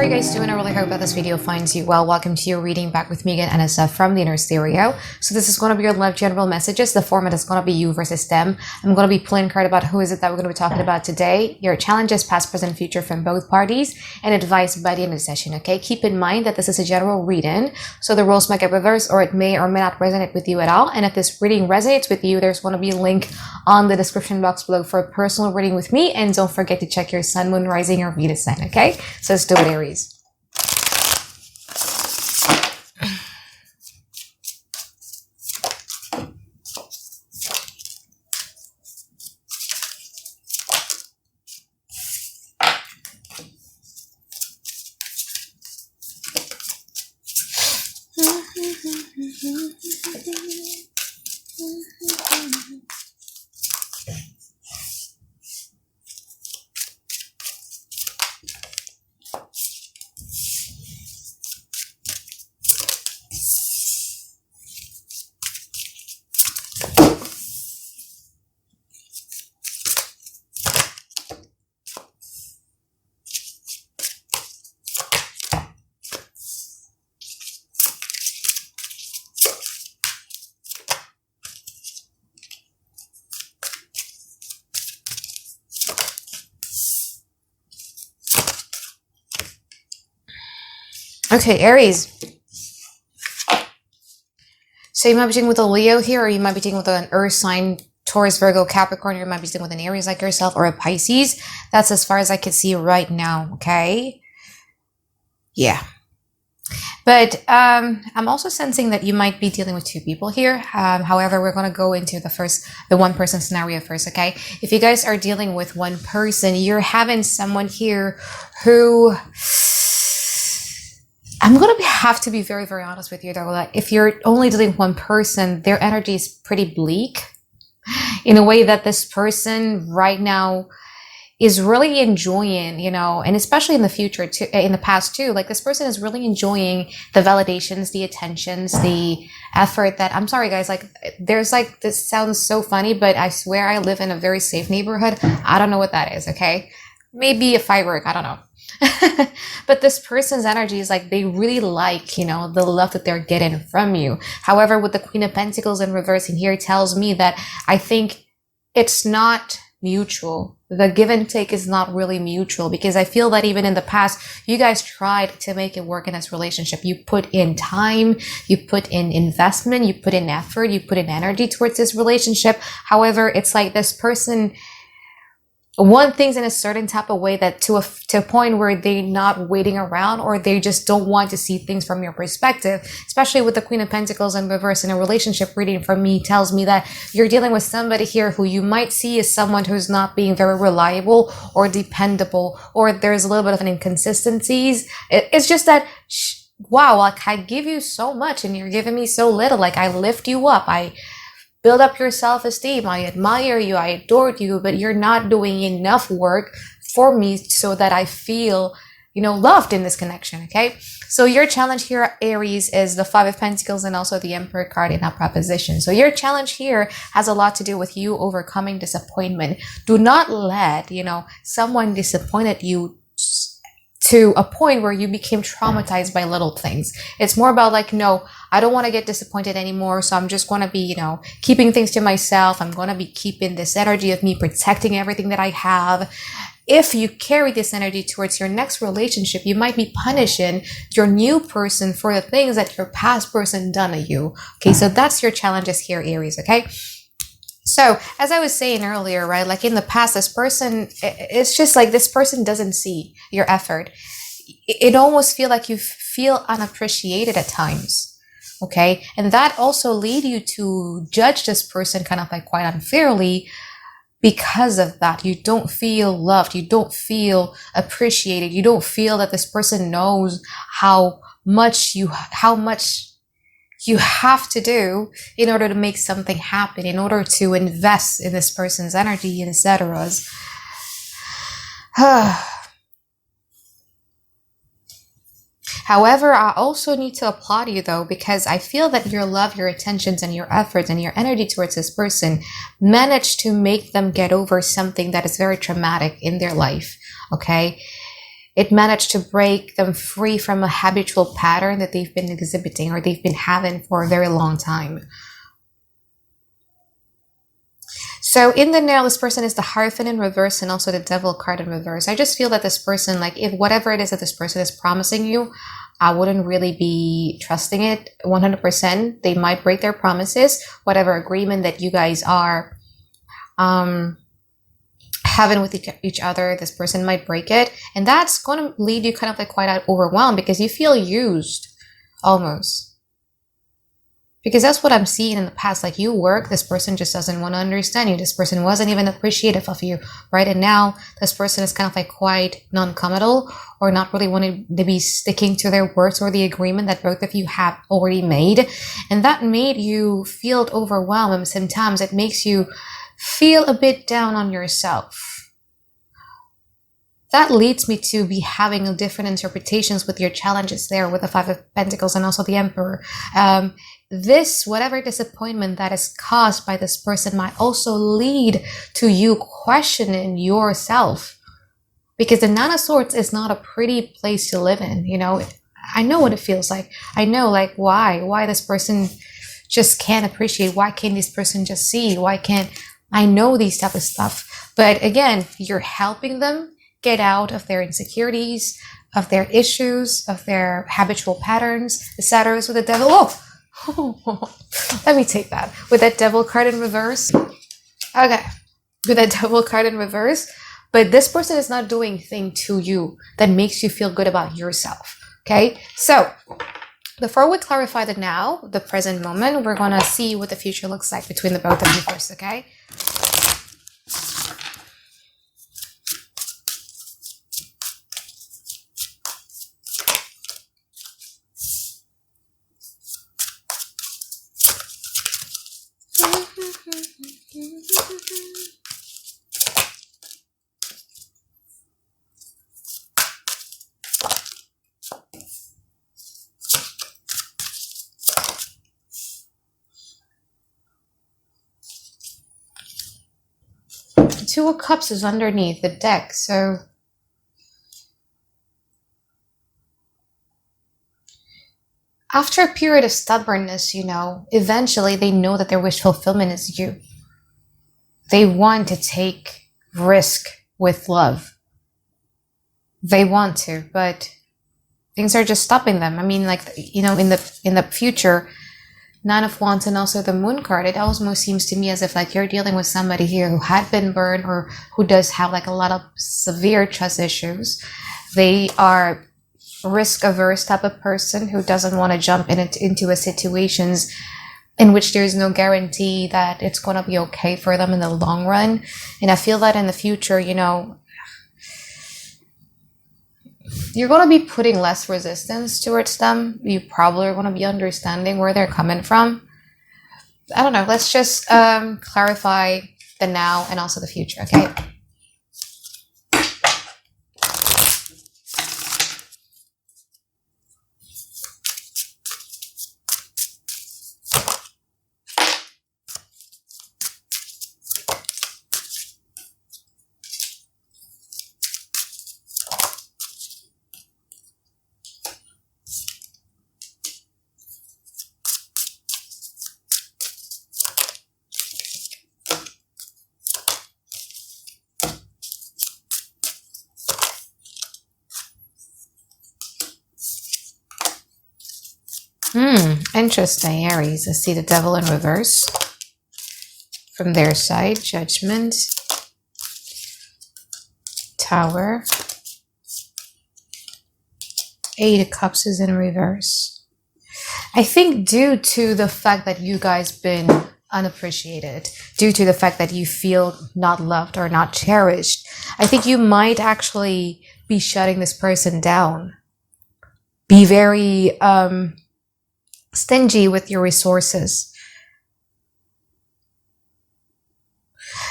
are you guys doing? I really hope that this video finds you well. Welcome to your reading back with me again, Anisa from the Inner Stereo. So this is going to be your love general messages. The format is going to be you versus them. I'm going to be pulling a card about who is it that we're going to be talking about today, your challenges, past, present, future from both parties, and advice by the end of the session, okay? Keep in mind that this is a general reading, so the roles might get reversed or it may or may not resonate with you at all. And if this reading resonates with you, there's going to be a link on the description box below for a personal reading with me. And don't forget to check your sun, moon, rising, or Venus sign, okay? So let's do it, Aries. Okay, Aries. So you might be dealing with a Leo here, or you might be dealing with an Earth sign, Taurus, Virgo, Capricorn. You might be dealing with an Aries like yourself, or a Pisces. That's as far as I can see right now, okay? Yeah. But I'm also sensing that you might be dealing with two people here. However, we're going to go into the one person scenario first, okay? If you guys are dealing with one person, you're having someone here who... I'm going to have to be very, very honest with you, though. Like, if you're only dealing with one person, their energy is pretty bleak in a way that this person right now is really enjoying, you know, and especially in the future, too, in the past, too. Like, this person is really enjoying the validations, the attentions, the effort that, I'm sorry, guys, like, there's like, this sounds so funny, but I swear I live in a very safe neighborhood. I don't know what that is, okay? Maybe a firework, I don't know. But this person's energy is like they really like, you know, the love that they're getting from you. However, with the Queen of Pentacles in reverse in here, tells me that I think it's not mutual. The give and take is not really mutual, because I feel that even in the past, you guys tried to make it work in this relationship. You put in time, you put in investment, you put in effort, you put in energy towards this relationship. However, it's like this person want things in a certain type of way that to a point where they're not waiting around, or they just don't want to see things from your perspective, especially with the Queen of Pentacles in reverse in a relationship reading. From me, tells me that you're dealing with somebody here who you might see as someone who's not being very reliable or dependable, or there's a little bit of an inconsistencies. It's just that, wow, like I give you so much and you're giving me so little. Like I lift you up, I build up your self-esteem, I admire you, I adore you, but you're not doing enough work for me so that I feel, you know, loved in this connection, okay? So your challenge here, Aries, is the Five of Pentacles and also the Emperor card in that proposition. So your challenge here has a lot to do with you overcoming disappointment. Do not let, you know, someone disappointed you to a point where you became traumatized by little things. It's more about like, no, I don't want to get disappointed anymore. So I'm just going to be, you know, keeping things to myself. I'm going to be keeping this energy of me protecting everything that I have. If you carry this energy towards your next relationship, you might be punishing your new person for the things that your past person done to you. Okay, so that's your challenges here, Aries, okay? So, as I was saying earlier, right, like in the past, this person, it's just like this person doesn't see your effort. It almost feels like you feel unappreciated at times, okay? And that also lead you to judge this person kind of like quite unfairly because of that. You don't feel loved. You don't feel appreciated. You don't feel that this person knows how much you have to do in order to make something happen, in order to invest in this person's energy, etc. However, I also need to applaud you though, because I feel that your love, your attentions, and your efforts and your energy towards this person managed to make them get over something that is very traumatic in their life. Okay. it managed to break them free from a habitual pattern that they've been exhibiting or they've been having for a very long time. So in the now, this person is the Hierophant in reverse and also the Devil card in reverse. I just feel that this person, like, if whatever it is that this person is promising you, I wouldn't really be trusting it 100%. They might break their promises. Whatever agreement that you guys are having with each other, this person might break it. And that's going to lead you kind of like quite overwhelmed because you feel used almost. Because that's what I'm seeing in the past. Like, you work, this person just doesn't want to understand you. This person wasn't even appreciative of you, right? And now this person is kind of like quite non-committal or not really wanting to be sticking to their words or the agreement that both of you have already made. And that made you feel overwhelmed. And sometimes it makes you feel a bit down on yourself. That leads me to be having different interpretations with your challenges there with the Five of Pentacles and also the Emperor. This, whatever disappointment that is caused by this person might also lead to you questioning yourself. Because the Nine of Swords is not a pretty place to live in, you know. I know what it feels like. I know, like, why this person just can't appreciate. Why can't this person just see? Why can't I know these type of stuff? But again, you're helping them get out of their insecurities, of their issues, of their habitual patterns. The Saturn is with the Devil. Oh! Let me take that. With that Devil card in reverse. Okay. With that Devil card in reverse. But this person is not doing anything to you that makes you feel good about yourself. Okay? So, before we clarify the now, the present moment, we're going to see what the future looks like between the both of you first, okay? Two of Cups is underneath the deck, so after a period of stubbornness, you know, eventually they know that their wish fulfillment is you. They want to take risk with love. They want to, but things are just stopping them. I mean, like, you know, in the future, Nine of Wands and also the Moon card, it almost seems to me as if like you're dealing with somebody here who had been burned or who does have like a lot of severe trust issues. They are risk averse type of person who doesn't want to jump into a situations in which there's no guarantee that it's going to be okay for them in the long run. And I feel that in the future, you know, you're going to be putting less resistance towards them. You probably are going to be understanding where they're coming from. I don't know. Let's just clarify the now and also the future, okay? Interesting, Aries. I see the Devil in reverse. From their side, Judgment, Tower, Eight of Cups is in reverse. I think due to the fact that you guys been unappreciated, due to the fact that you feel not loved or not cherished, I think you might actually be shutting this person down. Be very stingy with your resources.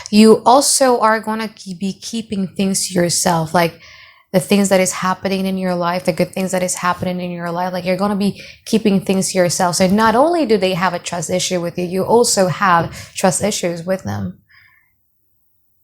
You also are going to be keeping things to yourself, like the things that is happening in your life, the good things that is happening in your life, like you're going to be keeping things to yourself. So not only do they have a trust issue with you, you also have trust issues with them.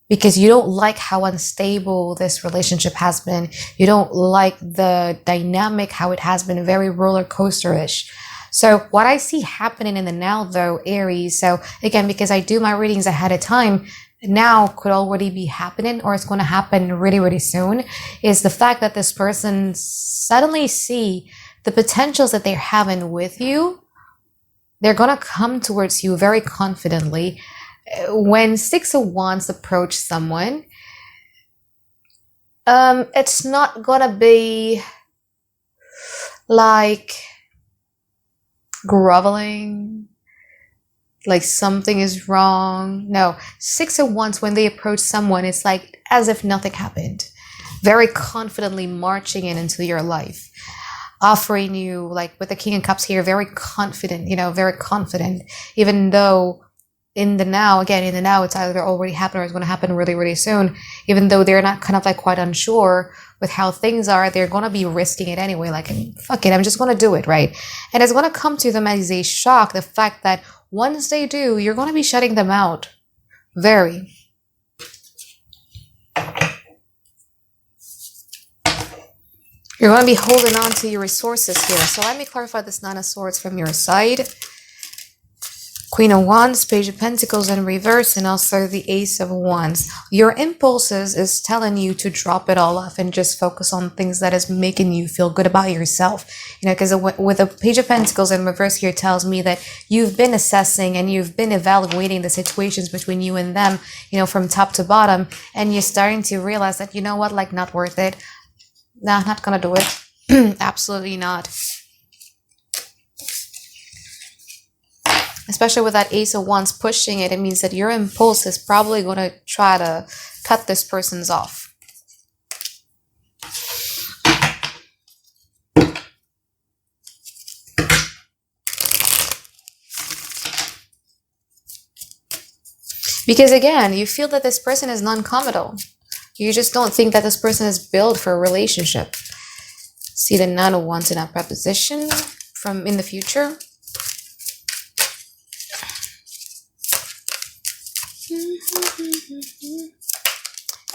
because you don't like how unstable this relationship has been. You don't like the dynamic, how it has been very roller coaster-ish. So what I see happening in the now though, Aries, so again, because I do my readings ahead of time, now could already be happening, or it's going to happen really, really soon, is the fact that this person suddenly see the potentials that they're having with you. They're going to come towards you very confidently. When Six of Wands approach someone, it's not going to be like groveling, like something is wrong. No, Six of Wands, when they approach someone, it's like as if nothing happened. Very confidently marching into your life, offering you, like with the King of Cups here, very confident, very confident, even though in the now, it's either already happened or it's going to happen really, really soon. Even though they're not kind of like quite unsure with how things are, they're going to be risking it anyway. Like, fuck it, I'm just going to do it, right? And it's going to come to them as a shock, the fact that once they do, you're going to be shutting them out. Very. You're going to be holding on to your resources here. So let me clarify this Nine of Swords from your side. Queen of Wands, Page of Pentacles in reverse, and also the Ace of Wands. Your impulses is telling you to drop it all off and just focus on things that is making you feel good about yourself. Because with the Page of Pentacles in reverse here tells me that you've been assessing and you've been evaluating the situations between you and them, from top to bottom, and you're starting to realize that, like, not worth it. Nah, not gonna do it. Absolutely not. Especially with that Ace of Wands pushing it, it means that your impulse is probably going to try to cut this person's off. Because again, you feel that this person is non-committal. You just don't think that this person is built for a relationship. See the Nine of Wands in upright position from in the future.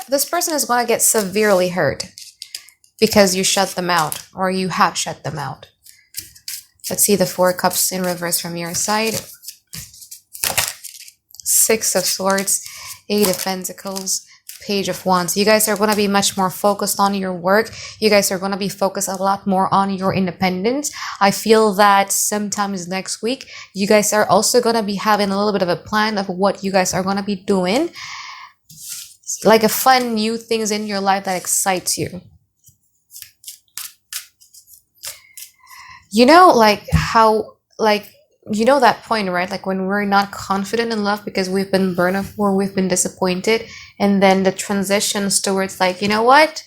This person is going to get severely hurt because you shut them out, or you have shut them out. Let's see the Four of Cups in reverse from your side. Six of Swords, Eight of Pentacles, Page of Wands. You guys are going to be much more focused on your work. You guys are going to be focused a lot more on your independence. I feel that sometimes next week, you guys are also going to be having a little bit of a plan of what you guys are going to be doing. Like a fun new things in your life that excites you. Like how, that point, right? Like when we're not confident in love because we've been burned off or we've been disappointed. And then the transitions towards like, you know what?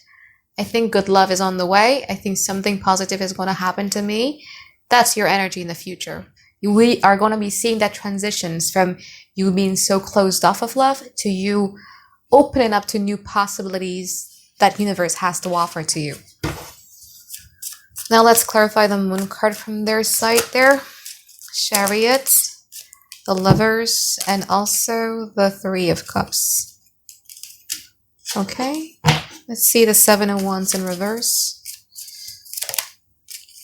I think good love is on the way. I think something positive is going to happen to me. That's your energy in the future. We are going to be seeing that transitions from you being so closed off of love to you opening up to new possibilities that universe has to offer to you. Now let's clarify the Moon card from their side there. Chariot, the Lovers, and also the Three of Cups. Okay, let's see the Seven of Wands in reverse.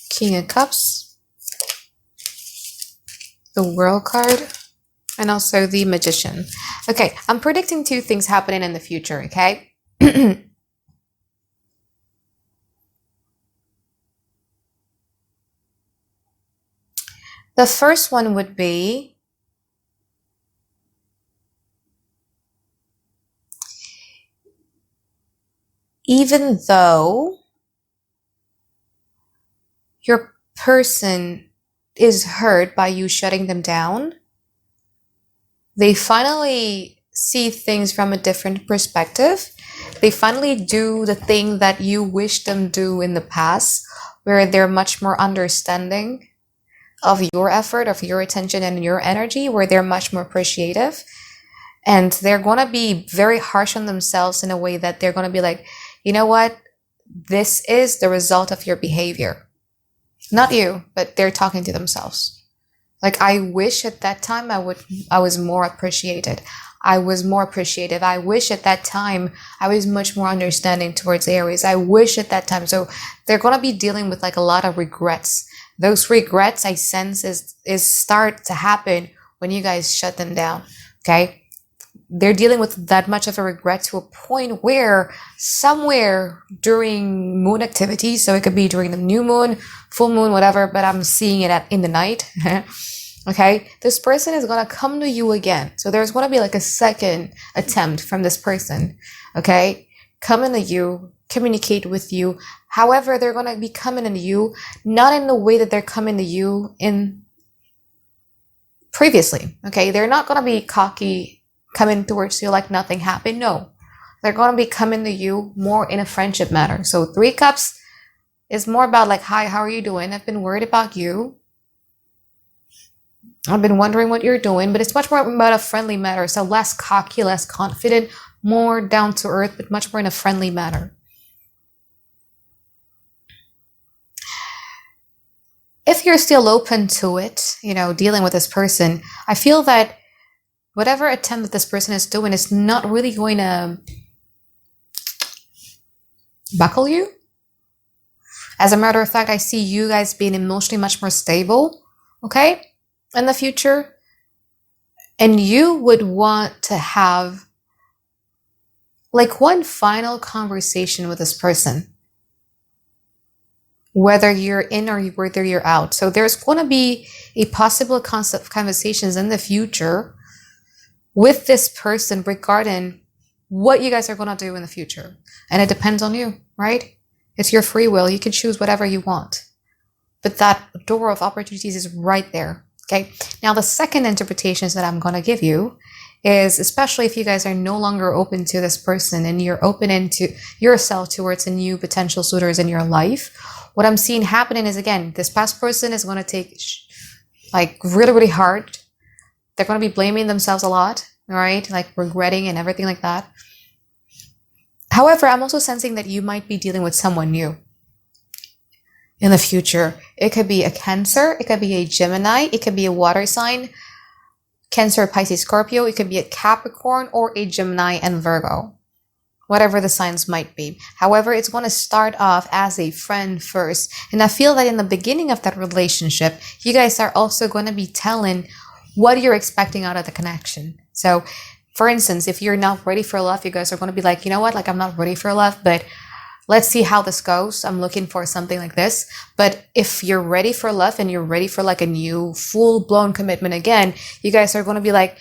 King of Cups, the World card, and also the Magician. Okay, I'm predicting two things happening in the future, okay? The first one would be even though your person is hurt by you shutting them down, they finally see things from a different perspective. They finally do the thing that you wish them do in the past, where they're much more understanding of your effort, of your attention and your energy, where they're much more appreciative. And they're going to be very harsh on themselves in a way that they're going to be like, you know what? This is the result of your behavior. Not you, but they're talking to themselves. Like, I wish at that time I was more appreciated. I was more appreciative. I wish at that time I was much more understanding towards Aries. I wish at that time. So they're going to be dealing with like a lot of regrets. Those regrets I sense is start to happen when you guys shut them down. Okay. They're dealing with that much of a regret to a point where somewhere during moon activity, so it could be during the new moon, full moon, whatever, but I'm seeing it in the night. Okay, this person is going to come to you again. So there's going to be like a second attempt from this person. Okay, coming to you, communicate with you. However, they're going to be coming to you, not in the way that they're coming to you in previously. Okay, they're not going to be cocky, coming towards you like nothing happened. No, they're going to be coming to you more in a friendship manner. So 3 cups is more about like, hi, how are you doing? I've been worried about you. I've been wondering what you're doing, but it's much more about a friendly matter. So less cocky, less confident, more down to earth, but much more in a friendly manner. If you're still open to it, dealing with this person, I feel that whatever attempt that this person is doing is not really going to buckle you. As a matter of fact, I see you guys being emotionally much more stable, okay, in the future. And you would want to have like one final conversation with this person, whether you're in or whether you're out. So there's going to be a possible concept of conversations in the future with this person regarding what you guys are going to do in the future. And it depends on you, right? It's your free will. You can choose whatever you want. But that door of opportunities is right there, okay? Now, the second interpretations that I'm going to give you is, especially if you guys are no longer open to this person and you're open into yourself towards a new potential suitors in your life, what I'm seeing happening is, again, this past person is going to take like really, really hard. They're going to be blaming themselves a lot, right? Like regretting and everything like that. However, I'm also sensing that you might be dealing with someone new in the future. It could be a Cancer. It could be a Gemini. It could be a water sign. Cancer, Pisces, Scorpio. It could be a Capricorn or a Gemini and Virgo. Whatever the signs might be. However, it's going to start off as a friend first. And I feel that in the beginning of that relationship, you guys are also going to be telling what you're expecting out of the connection. So, for instance, if you're not ready for love, you guys are going to be like, you know what, like I'm not ready for love, but let's see how this goes. I'm looking for something like this. But if you're ready for love and you're ready for like a new full-blown commitment again, you guys are going to be like,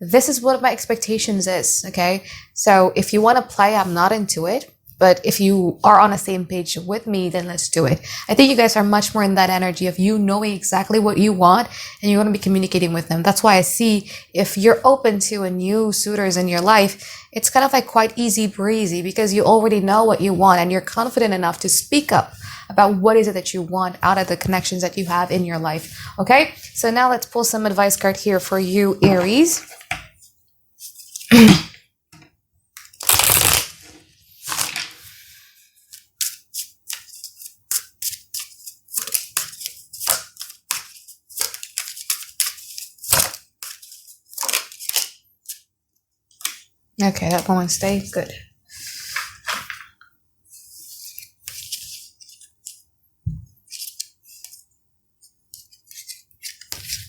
this is what my expectations is, okay? So if you want to play, I'm not into it. But if you are on the same page with me, then let's do it. I think you guys are much more in that energy of you knowing exactly what you want and you're going to be communicating with them. That's why I see if you're open to a new suitors in your life, it's kind of like quite easy breezy because you already know what you want and you're confident enough to speak up about what is it that you want out of the connections that you have in your life. Okay, so now let's pull some advice card here for you, Aries. Okay, that one stay good.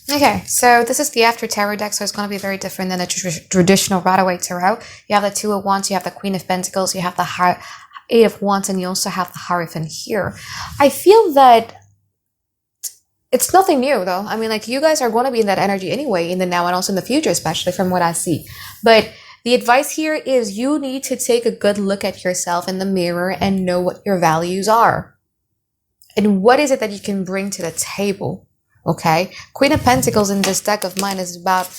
Okay, so this is the After Tarot deck, so it's going to be very different than the traditional Rider-Waite Tarot. You have the Two of Wands, you have the Queen of Pentacles, you have the Eight of Wands, and you also have the Hierophant here. I feel that it's nothing new, though. I mean, like, you guys are going to be in that energy anyway, in the now and also in the future, especially from what I see. But the advice here is you need to take a good look at yourself in the mirror and know what your values are. And what is it that you can bring to the table, okay? Queen of Pentacles in this deck of mine is about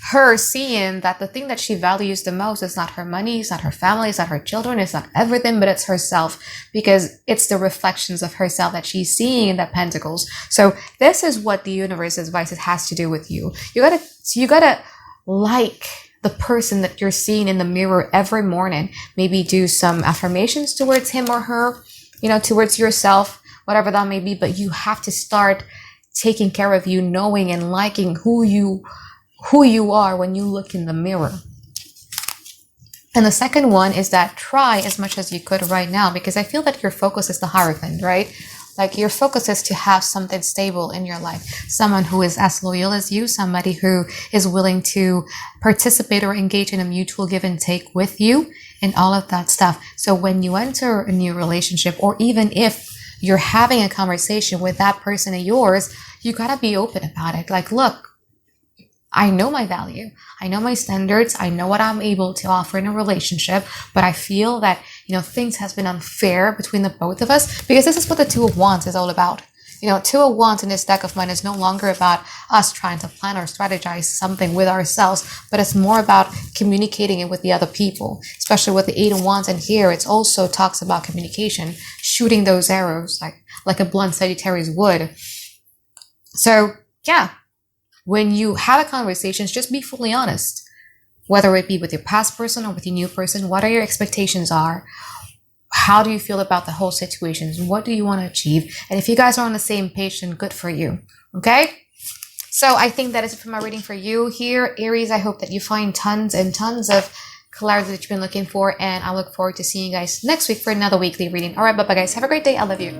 her seeing that the thing that she values the most is not her money, it's not her family, it's not her children, it's not everything, but it's herself, because it's the reflections of herself that she's seeing in that Pentacles. So this is what the universe advice has to do with you. You gotta like the person that you're seeing in the mirror every morning. Maybe do some affirmations towards him or her, towards yourself, whatever that may be. But you have to start taking care of you, knowing and liking who you are when you look in the mirror. And the second one is that try as much as you could right now, because I feel that your focus is the Hierophant, right? Like your focus is to have something stable in your life. Someone who is as loyal as you, somebody who is willing to participate or engage in a mutual give and take with you and all of that stuff. So when you enter a new relationship, or even if you're having a conversation with that person of yours, you gotta be open about it. Like, look, I know my value. I know my standards. I know what I'm able to offer in a relationship, but I feel that, things has been unfair between the both of us, because this is what the Two of Wands is all about. Two of Wands in this deck of mine is no longer about us trying to plan or strategize something with ourselves, but it's more about communicating it with the other people, especially with the Eight of Wands in here. It also talks about communication, shooting those arrows like a blunt Sagittarius would. So yeah, when you have a conversation, just be fully honest, whether it be with your past person or with your new person. What are your expectations are? How do you feel about the whole situation? What do you want to achieve? And if you guys are on the same page, then good for you. Okay? So I think that is it for my reading for you here, Aries. I hope that you find tons and tons of clarity that you've been looking for. And I look forward to seeing you guys next week for another weekly reading. All right, bye-bye, guys. Have a great day. I love you.